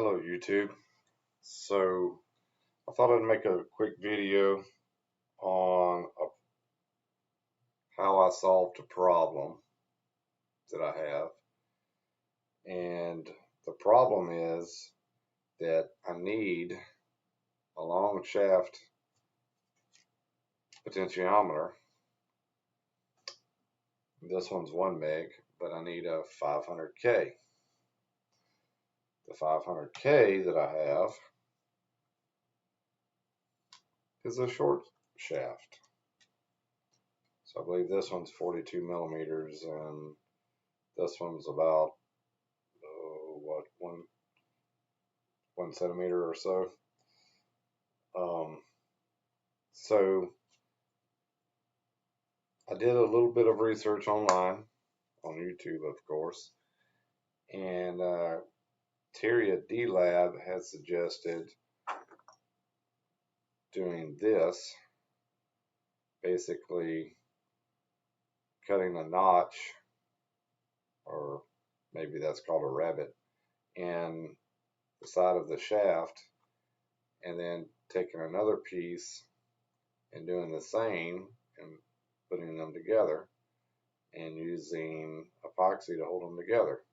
Hello YouTube. So I thought I'd make a quick video on how I solved a problem that I have. And the problem is that I need a long shaft potentiometer. This one's 1 meg, but I need a 500K. The 500K that I have is a short shaft. So I believe this one's 42 millimeters and this one's about what, one centimeter or so. So I did a little bit of research online, on YouTube of course, and Terria D Lab has suggested doing this, basically cutting a notch, or maybe that's called a rabbet, in the side of the shaft, and then taking another piece and doing the same and putting them together and using epoxy to hold them together.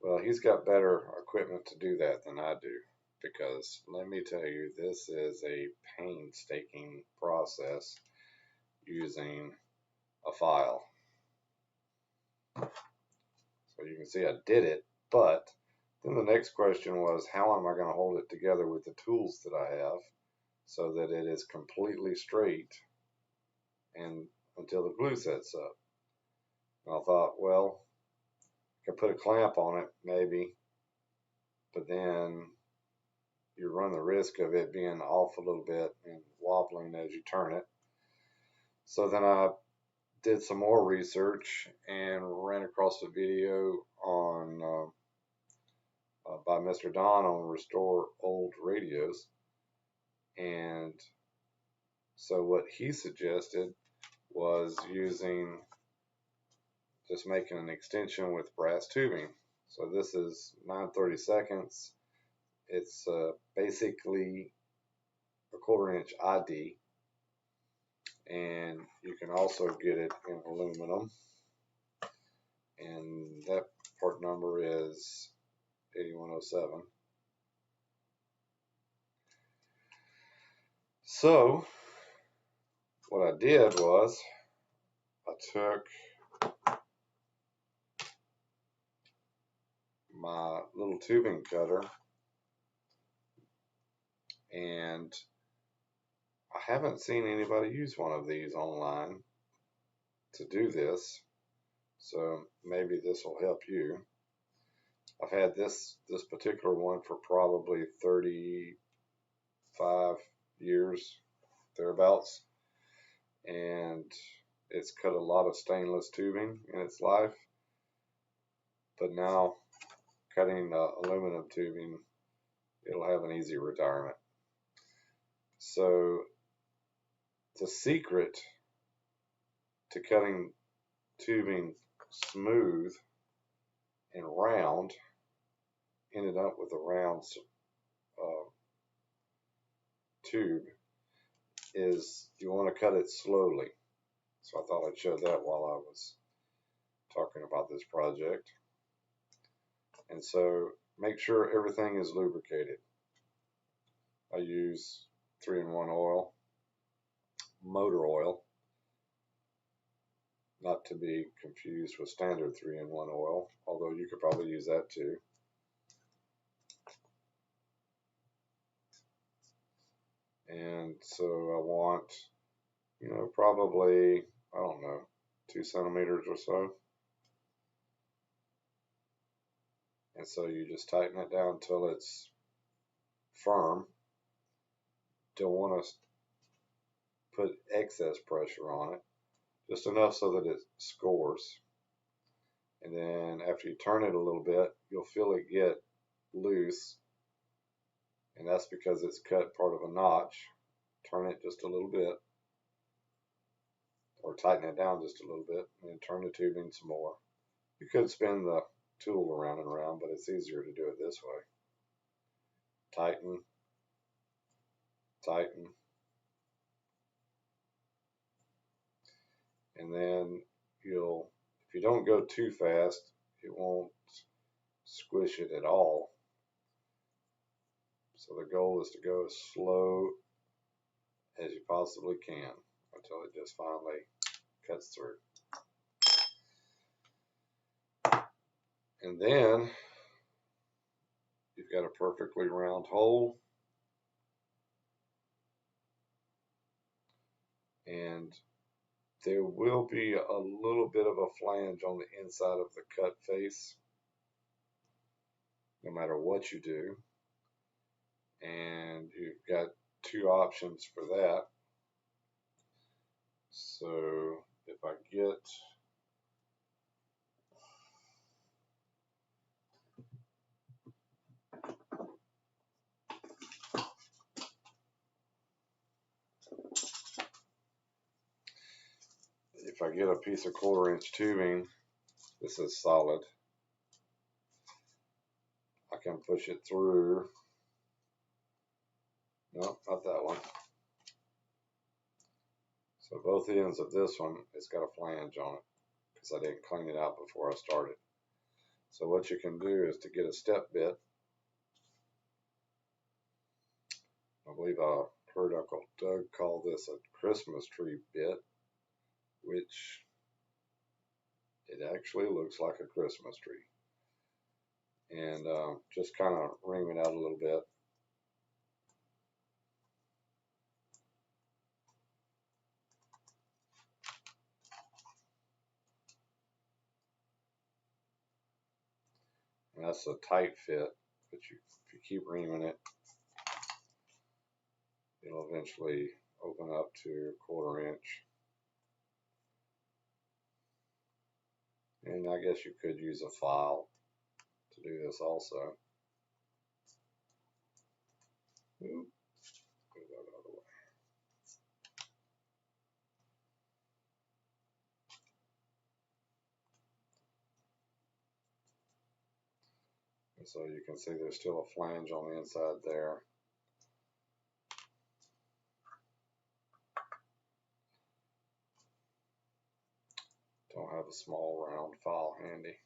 Well, he's got better equipment to do that than I do, because let me tell you, this is a painstaking process using a file. So you can see I did it, but then the next question was, how am I going to hold it together with the tools that I have so that it is completely straight and until the glue sets up? And I thought, well, I could put a clamp on it maybe, but then you run the risk of it being off a little bit and wobbling as you turn it. So then I did some more research and ran across a video on by Mr. Don on RestoreOldRadios, and so what he suggested was just making an extension with brass tubing. So this is 9/32. It's basically a 1/4 inch ID, and you can also get it in aluminum, and that part number is 8107. So what I did was I took my little tubing cutter, and I haven't seen anybody use one of these online to do this, so maybe this will help you. I've had this particular one for probably 35 years, thereabouts, and it's cut a lot of stainless tubing in its life, but now cutting aluminum tubing, it'll have an easy retirement. So the secret to cutting tubing smooth and round, ended up with a round tube, is you want to cut it slowly. So I thought I'd show that while I was talking about this project. And so make sure everything is lubricated. I use 3-in-1 oil, motor oil, not to be confused with standard 3-in-1 oil, although you could probably use that too. And so I want, probably, I don't know, 2 centimeters or so. And so you just tighten it down until it's firm. Don't want to put excess pressure on it, just enough so that it scores. And then after you turn it a little bit, you'll feel it get loose, and that's because it's cut part of a notch. Turn it just a little bit, or tighten it down just a little bit, and then turn the tubing some more. You could spin the tool around and around, but it's easier to do it this way. Tighten, tighten, and then if you don't go too fast, it won't squish it at all. So the goal is to go as slow as you possibly can until it just finally cuts through. And then you've got a perfectly round hole, and there will be a little bit of a flange on the inside of the cut face, no matter what you do. And you've got two options for that. So if I get a piece of 1/4 inch tubing, this is solid, I can push it through. No, not that one. So both ends of this one, it's got a flange on it because I didn't clean it out before I started. So what you can do is to get a step bit. I believe I heard Uncle Doug call this a Christmas tree bit, which it actually looks like a Christmas tree. And just kind of ream it out a little bit. And that's a tight fit, but if you keep reaming it, it'll eventually open up to 1/4 inch. And I guess you could use a file to do this also. Oop, put that out of the way. And so you can see there's still a flange on the inside there. Don't have a small round file handy.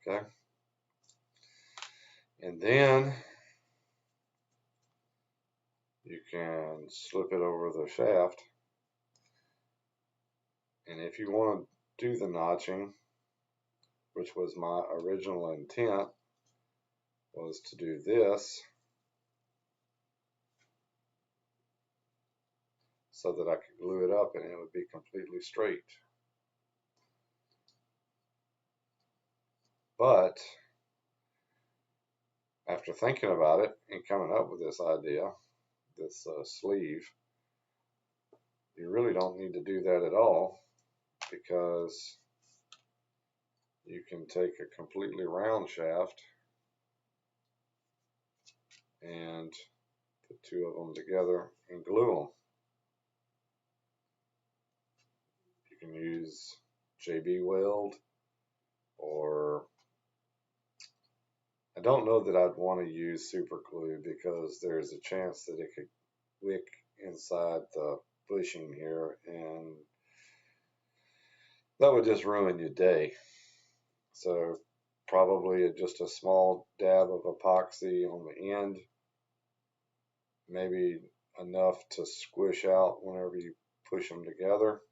Okay. And then you can slip it over the shaft. And if you want to do the notching, which was my original intent, was to do this so that I could glue it up and it would be completely straight. But after thinking about it and coming up with this idea, this sleeve, you really don't need to do that at all, because you can take a completely round shaft and put two of them together and glue them. You can use JB Weld, or I don't know that I'd want to use super glue, because there's a chance that it could wick inside the bushing here, and that would just ruin your day. So probably just a small dab of epoxy on the end, maybe enough to squish out whenever you push them together,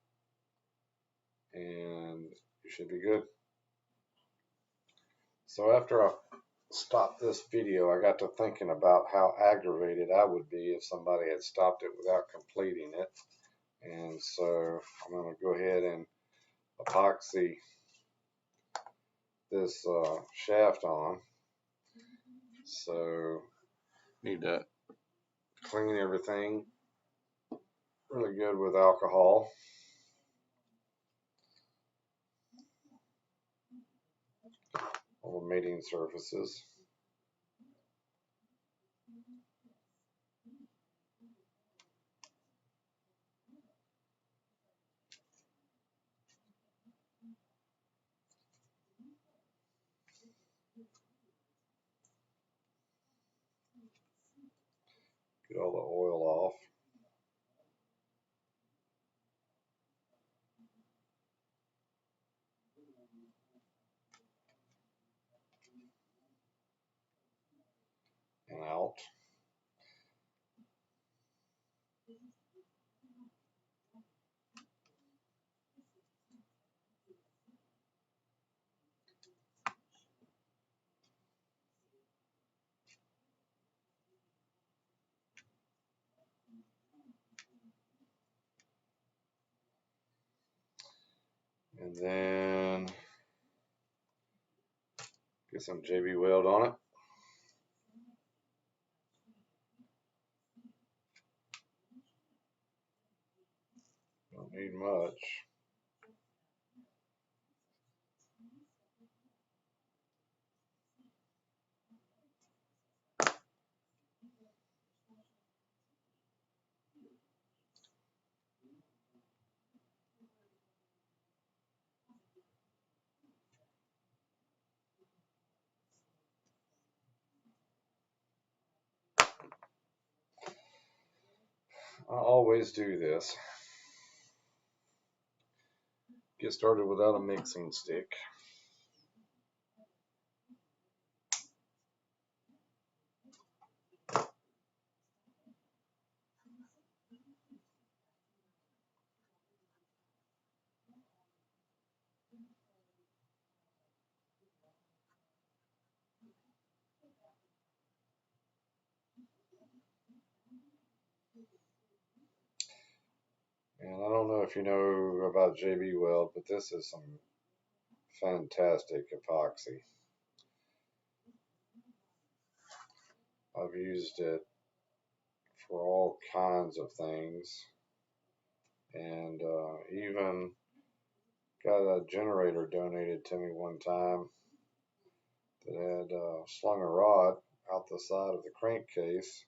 and you should be good. So after I stopped this video, I got to thinking about how aggravated I would be if somebody had stopped it without completing it. And so I'm going to go ahead and epoxy this shaft on. So need to clean everything really good with alcohol. All the mating surfaces. oil off. And out. And then get some JB Weld on it. Don't need much. I always do this. Get started without a mixing stick. And I don't know if you know about JB Weld, but this is some fantastic epoxy. I've used it for all kinds of things, and even got a generator donated to me one time that had slung a rod out the side of the crankcase,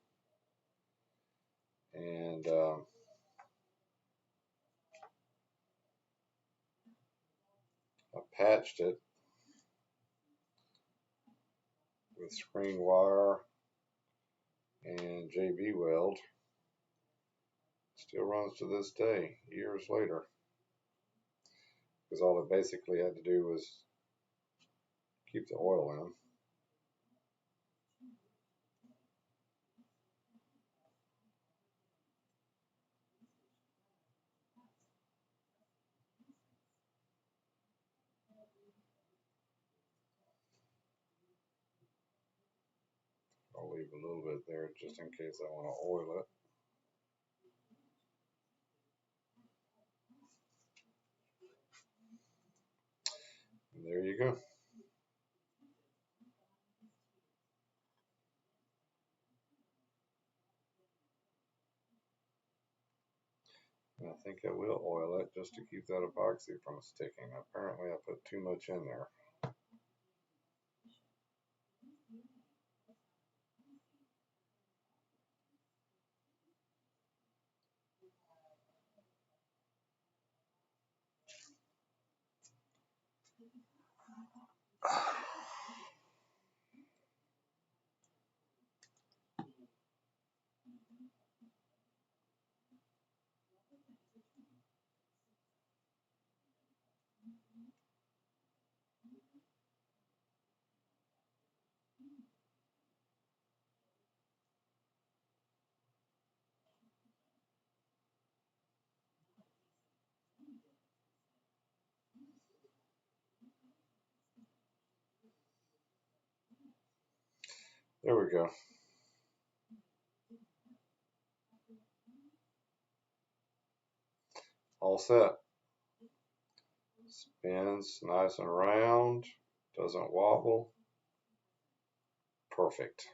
and I patched it with screen wire and JB Weld. Still runs to this day, years later, because all it basically had to do was keep the oil in. I'll leave a little bit there just in case I want to oil it. And there you go. And I think I will oil it just to keep that epoxy from sticking. Apparently I put too much in there. There we go. All set. Spins nice and round, doesn't wobble. Perfect.